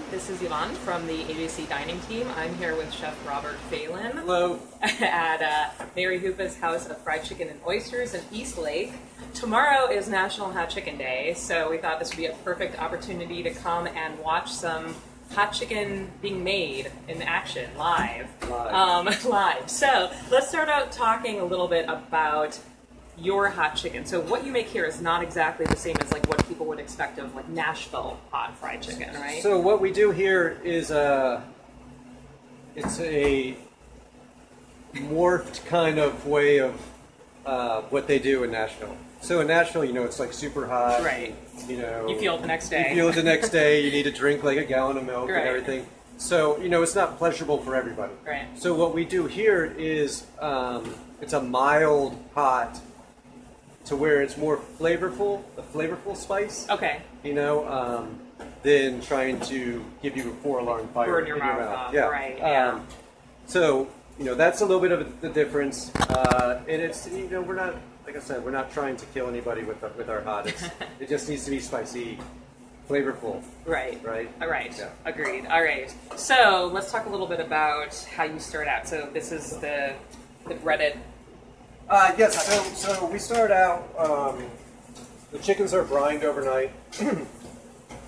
This is Yvonne from the AJC dining team. I'm here with Chef Robert Phalen. Hello. At Mary Hoopas' House of Fried Chicken and Oysters in Eastlake. Tomorrow is National Hot Chicken Day, so we thought this would be a perfect opportunity to come and watch some hot chicken being made in action, live. Live. So let's start out talking a little bit about your hot chicken. So what you make here is not exactly the same as like what people would expect of like Nashville hot fried chicken, right? So what we do here is it's a morphed kind of way of what they do in Nashville. So in Nashville, you know, it's like super hot. Right. You know, you feel it the next day. You feel it the next day. You need to drink like a gallon of milk Right. and everything. So, you know, it's not pleasurable for everybody. Right. So what we do here is it's a mild hot to where it's more flavorful, a flavorful spice. Okay. You know, than trying to give you a 4-alarm fire Burn your in mouth your mouth. off. Yeah. Right. Yeah. So, you know, that's a little bit of the difference. And it's, you know, we're not, like I said, we're not trying to kill anybody with our hot. It just needs to be spicy, flavorful. Right. Right? All right. Yeah. Agreed. All right. So let's talk a little bit about how you start out. So this is the breaded. Yes, so we start out, the chickens are brined overnight, and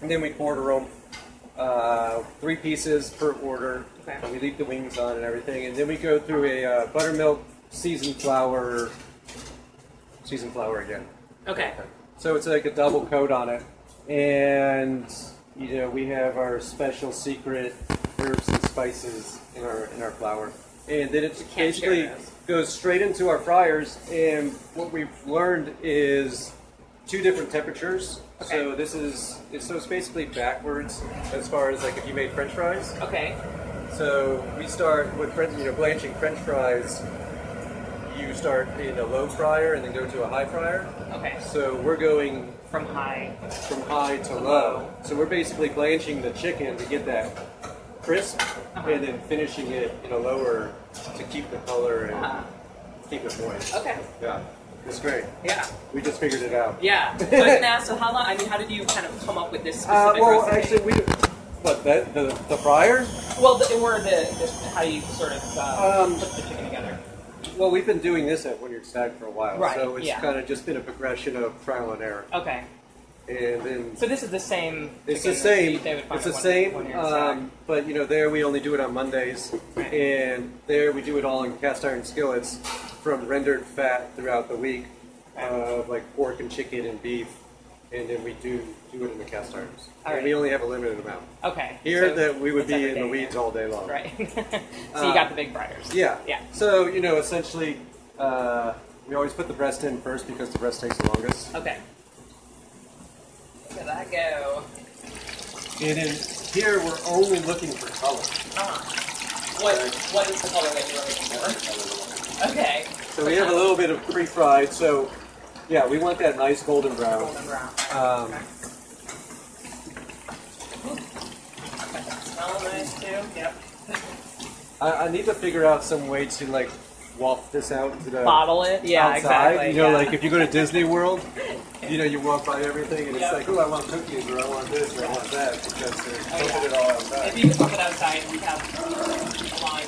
then we quarter them, 3 pieces per order, Okay. and we leave the wings on and everything, and then we go through a buttermilk seasoned flour again. Okay. So it's like a double coat on it, and you know, we have our special secret herbs and spices in our flour, and then it's basically goes straight into our fryers. And what we've learned is 2 different temperatures. Okay. So it's basically backwards as far as like if you made French fries. Okay. So we start with blanching French fries. You start in a low fryer and then go to a high fryer. Okay. So we're going From high to low. So we're basically blanching the chicken to get that crisp, and then finishing it in a lower to keep the color and keep it moist. Okay. Yeah, it's great. Yeah. We just figured it out. Yeah. I was gonna ask, so how long? I mean, how did you kind of come up with this specific Well, recipe? actually, the fryer? Well, or how you sort of put the chicken together. Well, we've been doing this at Wynyard Stag for a while, Right, so it's yeah. kind of just been a progression of trial and error. Okay. And then So this is the same. it's the chicken same. they would find It's the at same. Wynyard Stag. But you know, there we only do it on Mondays, Right. and there we do it all in cast iron skillets from rendered fat throughout the week, of like pork and chicken and beef, and then we do it in the cast irons. All And right. we only have a limited amount. Okay. Here, so that we would it's be every in the day, weeds all day long. Right. So you got the big fryers. Yeah. Yeah. So you know, essentially, we always put the breast in first because the breast takes the longest. Okay. Look at that go. And then here, we're only looking for color. What is the color that you're looking for? Okay. So we have a little bit of pre-fried. So yeah, we want that nice golden brown. Golden brown. Okay. Smells nice too. Yep. I need to figure out some way to like waft this out to the Bottle it. Yeah, outside. exactly. You know, yeah. like if you go to Disney World, you know, you walk by everything and it's Yep. like, oh, I want cookies or I want this or I want that because they're pumping it all outside. If you pump it outside, we have a line.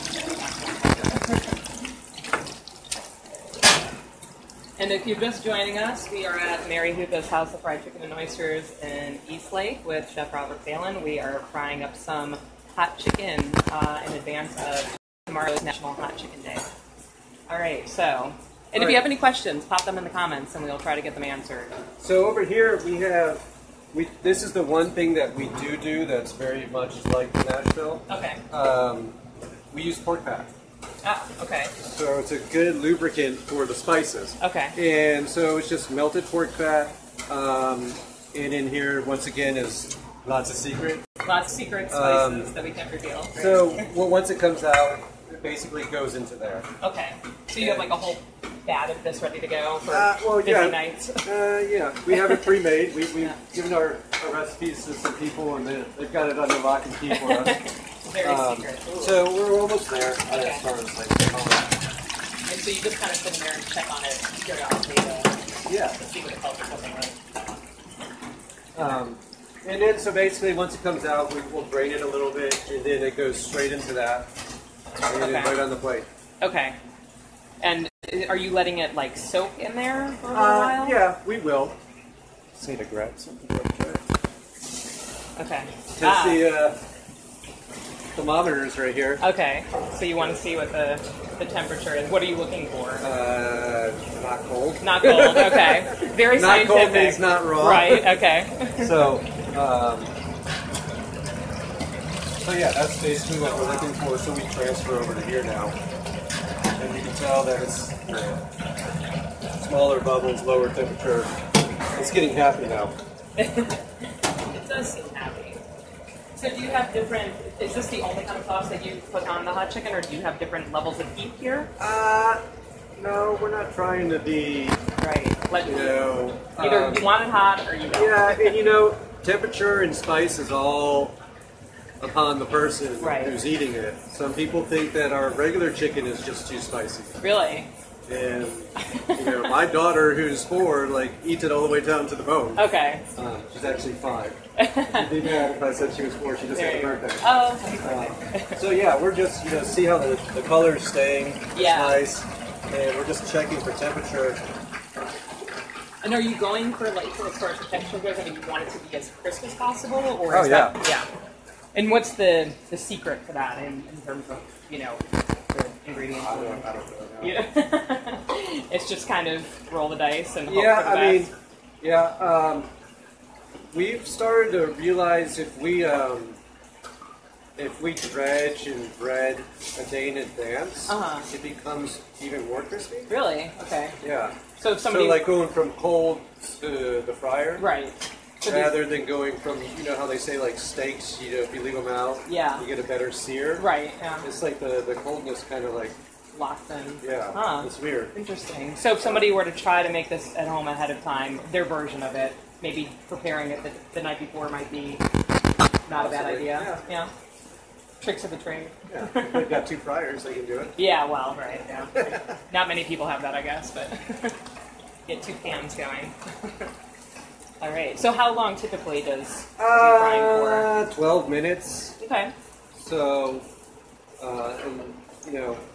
And if you're just joining us, we are at Mary Hoopas' House of Fried Chicken and Oysters in Eastlake with Chef Robert Phalen. We are frying up some hot chicken in advance of tomorrow's National Hot Chicken Day. All right, so, and if you have any questions, pop them in the comments and we'll try to get them answered. So over here we have, this is the one thing that we do that's very much like Nashville. Okay. We use pork fat. Ah, okay. So it's a good lubricant for the spices. Okay. And so it's just melted pork fat. And in here, once again, is lots of secret. Lots of secret spices that we can't reveal. Right? So once it comes out, it basically goes into there. Okay. So you have like a whole bat of this ready to go for busy nights? Yeah, we have it pre-made. We've given our recipes to some people, and they've got it under lock and key for us. Very secret. Ooh. So we're almost there Okay. as far as like color. And so you just kind of sit in there and check on it periodically to see what it tells or something, right? And then, so basically, once it comes out, we'll drain it a little bit, and then it goes straight into that, and then right on the plate. Okay. And are you letting it like soak in there for a little while? Yeah, we will. Just need to grab something real quick. Okay. Just the thermometers right here. Okay. So you want to see what the temperature is. What are you looking for? Not cold. Not cold. Okay. Very not scientific. Cold means not raw. Right. Okay. So yeah, that's basically what we're looking for. So we transfer over to here now, and you can tell that it's smaller bubbles, lower temperature. It's getting happy now. It does seem happy. So do you have different, is this the only kind of sauce that you put on the hot chicken, or do you have different levels of heat here? No, we're not trying to be, right. either you want it hot or you don't. Yeah, and temperature and spice is all upon the person who's eating it. Some people think that our regular chicken is just too spicy. Really? And my daughter, who's 4, eats it all the way down to the bone. Okay. She's actually 5. She'd be mad if I said she was 4. She just had a birthday. Oh. So yeah, we're just see how the color's staying. Yeah. It's nice, and we're just checking for temperature. And are you going for as far as the texture goes? I mean, you want it to be as crisp as possible, or yeah. Yeah. And what's the secret for that in terms of the ingredients? I don't know. Yeah. It's just kind of roll the dice and hope for the best. We've started to realize if we dredge and bread a day in advance, it becomes even more crispy. Really? Okay. Yeah. So if somebody going from cold to the fryer, right? So rather than going from how they say steaks, if you leave them out, you get a better sear. Right. Yeah. It's like the coldness kind of locked in. Yeah. Huh. It's weird. Interesting. So if somebody were to try to make this at home ahead of time, their version of it, maybe preparing it the night before might be not a bad idea. Yeah. Tricks of the trade. Yeah. They've got 2 fryers, they can do it. Yeah. Well, right. Yeah. Not many people have that, I guess, but get 2 pans going. All right. So how long typically does frying for? 12 minutes. Okay. So,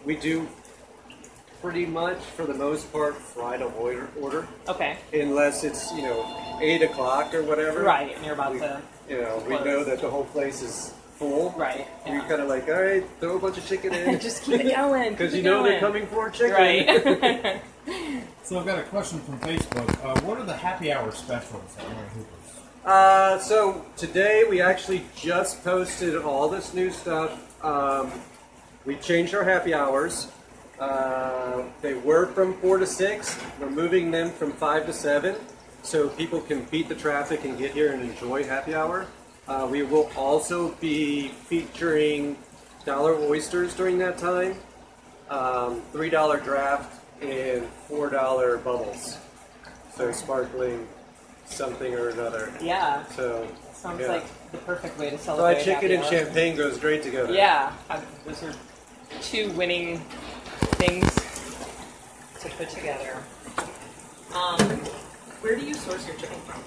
we do pretty much, for the most part, fry to order. Okay. Unless it's, 8 o'clock or whatever. Right, and you're about to we know that the whole place is full. Right. Yeah. We're kind of all right, throw a bunch of chicken in. Just keep it going. Because they're coming for chicken. Right. So I've got a question from Facebook. What are the happy hour specials at Hoopas? So today we actually just posted all this new stuff. We changed our happy hours. They were from 4 to 6. We're moving them from 5 to 7, so people can beat the traffic and get here and enjoy happy hour. We will also be featuring dollar oysters during that time, $3 draft, and $4 bubbles. So sparkling something or another. Yeah. So sounds like the perfect way to celebrate. Fried chicken and champagne goes great together. Yeah, those are 2 winning things to put together. Where do you source your chicken from?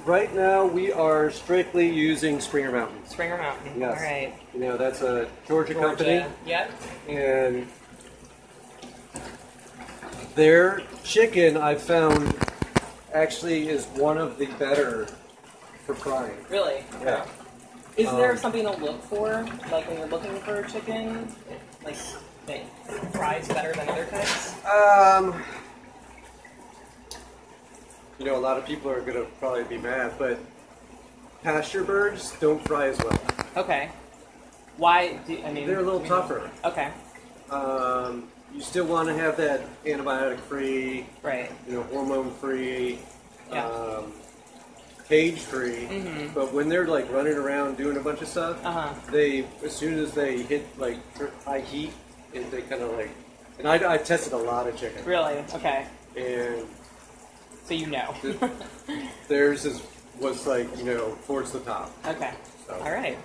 Right now we are strictly using Springer Mountain. Springer Mountain. Yes. All right. That's a Georgia company. Yep. And their chicken, I've found, actually is one of the better for frying. Really? Yeah. Is there something to look for, when you're looking for a chicken, that fries better than other types? A lot of people are going to probably be mad, but pasture birds don't fry as well. Okay. Why? They're a little tougher. Okay. You still want to have that antibiotic-free, right? Hormone-free, yeah. Cage-free. Mm-hmm. But when they're running around doing a bunch of stuff, they as soon as they hit high heat, they kind of And I tested a lot of chicken. Really? Okay. And so theirs was towards the top. Okay. So. All right.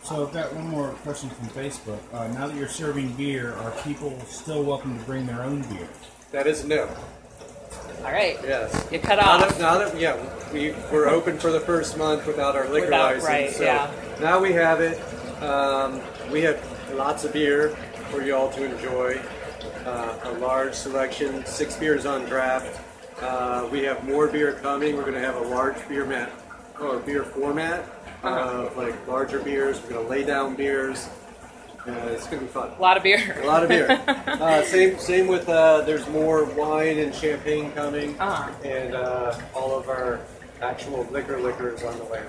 So I've got one more question from Facebook. Now that you're serving beer, are people still welcome to bring their own beer? That is no. All right. Yes. You cut off. Now that yeah, we're open for the first month without our liquor license. Right, so yeah. now we have it. We have lots of beer for you all to enjoy. A large selection, 6 beers on draft. We have more beer coming. We're going to have a large beer format of like larger beers. We're going to lay down beers. It's going to be fun. A lot of beer. A lot of beer. Same with there's more wine and champagne coming, and all of our actual liquors on the way.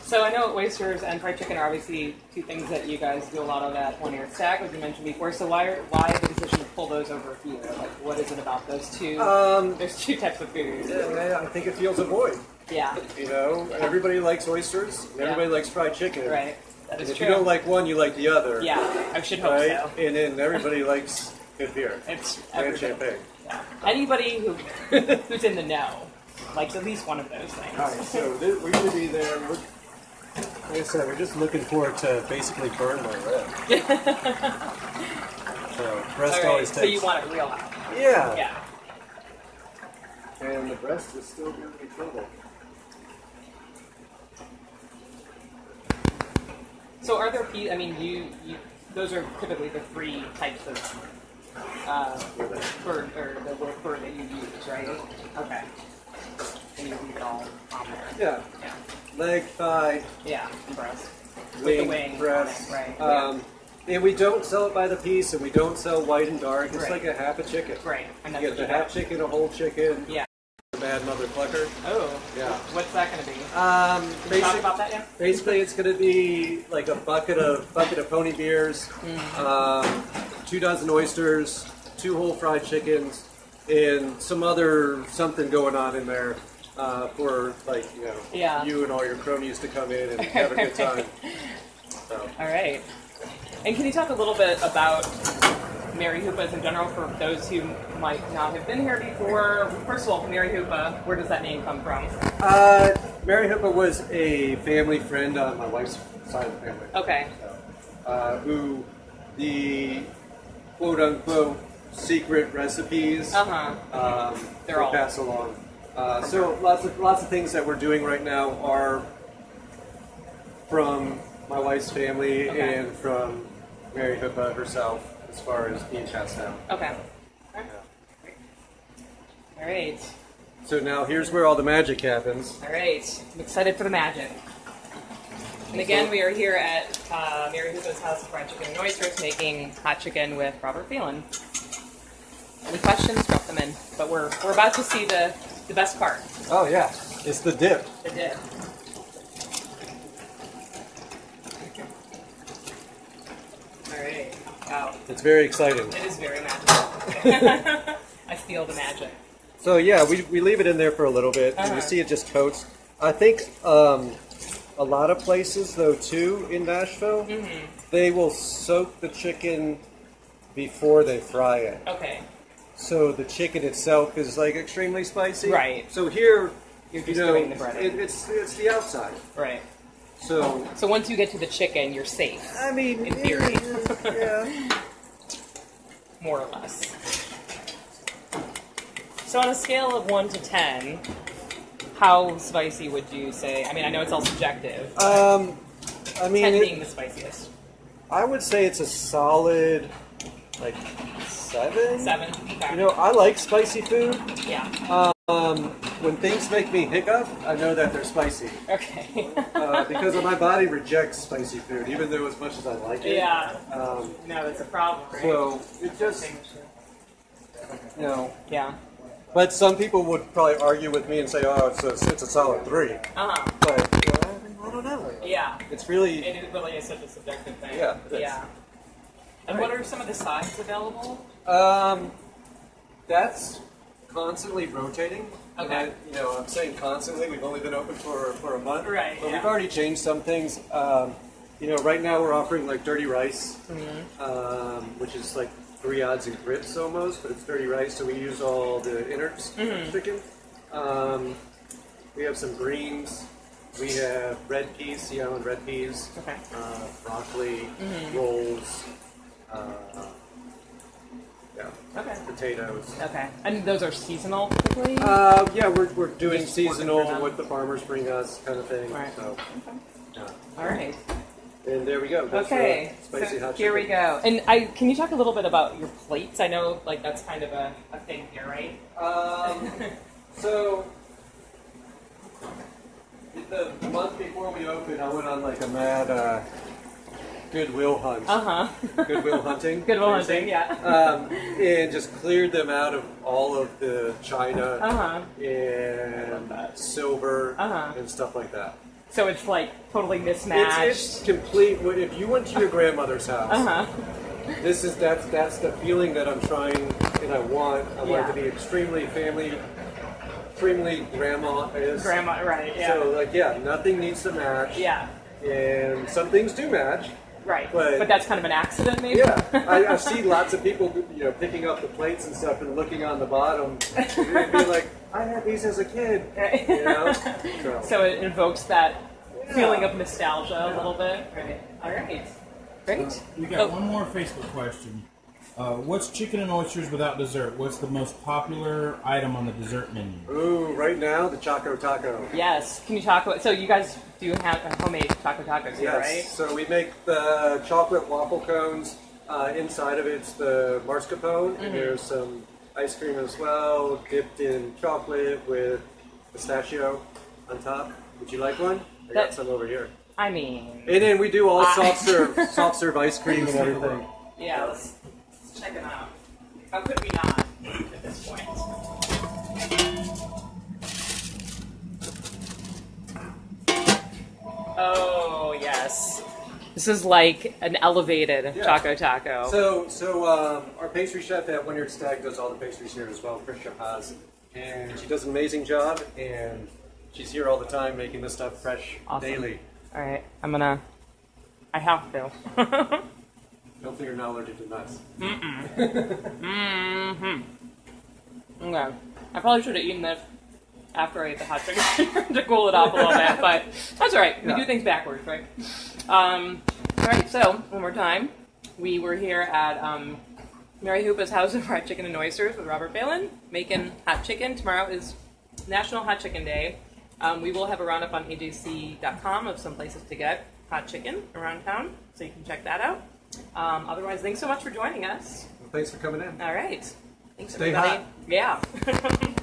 So I know oysters and fried chicken are obviously two things that you guys do a lot of at One Ear Stack, as you mentioned before. So why the decision to pull those over here? Like, what is it about those two? There's two types of food. Yeah, I think it fills a void. Yeah. You know, everybody likes oysters. And everybody likes fried chicken. Right. That is if true. you don't like one, you like the other. Yeah, I should hope right? so. And then everybody likes good beer It's and champagne. Yeah. Anybody who's in the know likes at least one of those things. All right, so we're going to be there. Like I said, we're just looking forward to basically burn my rib. So breast always takes. So you want it real hot? Yeah. Yeah. And the breast is still giving me trouble. So are there? I mean, you those are typically the 3 types of bird that you use, right? Okay. And you leave it all on there. Yeah. Yeah. Leg, thigh. Yeah. And breast. Wing, breast. Right. And we don't sell it by the piece, and we don't sell white and dark. It's like a half a chicken. Right. And You get the half chicken, a whole chicken. Yeah. The bad mother clucker. Oh. Yeah. What's that going to be? Can you talk about that yet? Basically, it's going to be like a bucket of pony beers, 2 dozen oysters, 2 whole fried chickens, and something going on in there for like you and all your cronies to come in and have a good time. So. All right. And can you talk a little bit about Mary Hoopas in general for those who might not have been here before? First of all, Mary Hoopa, where does that name come from? Mary Hoopa was a family friend on my wife's side of the family. Okay. Who the quote-unquote secret recipes They're all pass along. So lots of things that we're doing right now are from my wife's family and from Mary Hoopa herself, as far as being passed down. Okay. All right. So now here's where all the magic happens. All right. I'm excited for the magic. And again, we are here at Mary Hoopa's House of Fried Chicken and Oysters making hot chicken with Robert Phalen. Any questions? Drop them in. But we're about to see the best part. Oh yeah, it's the dip. The dip. All right. Wow. It's very exciting. It is very magical. I feel the magic. So yeah, we leave it in there for a little bit, and you see it just coats. I think a lot of places, though, too, in Nashville, they will soak the chicken before they fry it. Okay. So the chicken itself is like extremely spicy. Right. So here, You're just doing the breading. it's the outside. Right. So once you get to the chicken, you're safe. I mean, in theory. yeah. More or less. So on a scale of 1 to 10, how spicy would you say? I mean, I know it's all subjective. I mean, 10 being the spiciest. I would say it's a solid, like, 7. 7. Okay. You know, I like spicy food. Yeah. When things make me hiccup, I know that they're spicy. Okay. Because my body rejects spicy food, even though as much as I like it. Yeah. No, that's a problem, right? So it just, you know. Yeah. But some people would probably argue with me and say, "Oh, it's a solid 3." But I don't know. Yeah. It's really. It really is such a subjective thing. Yeah. Yeah. And what are some of the sides available? That's constantly rotating. Okay. And I'm saying constantly. We've only been open for a month. Right. But we've already changed some things. Right now we're offering like dirty rice, which is like 3 odds and grits almost, but it's dirty rice, so we use all the innards of chicken. We have some greens. We have red peas, Sea Island red peas, broccoli, rolls. Okay. potatoes. Okay. And those are seasonal, typically? Yeah, we're doing Just seasonal, working for them. what the farmers bring us, kind of thing. Right. So, Okay. yeah. All right. And there we go. That's Okay. the spicy So hot here we chicken. go. And can you talk a little bit about your plates? I know, like, that's kind of a thing here, right? So, the month before we opened, I went on like a mad Goodwill hunt. Goodwill hunting. Goodwill hunting, yeah. And just cleared them out of all of the china and silver and stuff like that. So it's like totally mismatched. It's complete. If you went to your grandmother's house, that's the feeling that I'm trying and I want. I want it to be extremely family, extremely grandma is. Grandma, right? Yeah. So like, nothing needs to match. Yeah. And some things do match. Right. But that's kind of an accident, maybe. Yeah, I see lots of people, picking up the plates and stuff and looking on the bottom and being like, I had these as a kid, So it invokes that feeling of nostalgia a little bit. Right. All right. Great. We got one more Facebook question. What's chicken and oysters without dessert? What's the most popular item on the dessert menu? Ooh, right now, the Choco Taco. Yes. Can you talk about... So you guys do have homemade Choco Tacos here, right? Yes, so we make the chocolate waffle cones. Inside of it's the mascarpone, and there's some ice cream as well, dipped in chocolate with pistachio on top. Would you like one? I got some over here. I mean... And then we do all soft serve ice cream and everything. Yeah, let's check them out. How could we not at this point? Oh, yes. This is like an elevated Choco Taco. So our pastry chef at Wynyard Stag does all the pastries here as well, Chris Hoopas, and she does an amazing job, and she's here all the time making this stuff fresh daily. All right, I have to. Hopefully you're not allergic to nuts. Okay. I probably should have eaten this after I ate the hot chicken to cool it off a little bit, but that's all right. We do things backwards, right? All right, so one more time. We were here at Mary Hoopa's House of Fried Chicken and Oysters with Robert Phalen, making hot chicken. Tomorrow is National Hot Chicken Day. We will have a roundup on ajc.com of some places to get hot chicken around town, so you can check that out. Otherwise, thanks so much for joining us. Well, thanks for coming in. All right. Thanks, Stay everybody. hot. Yeah.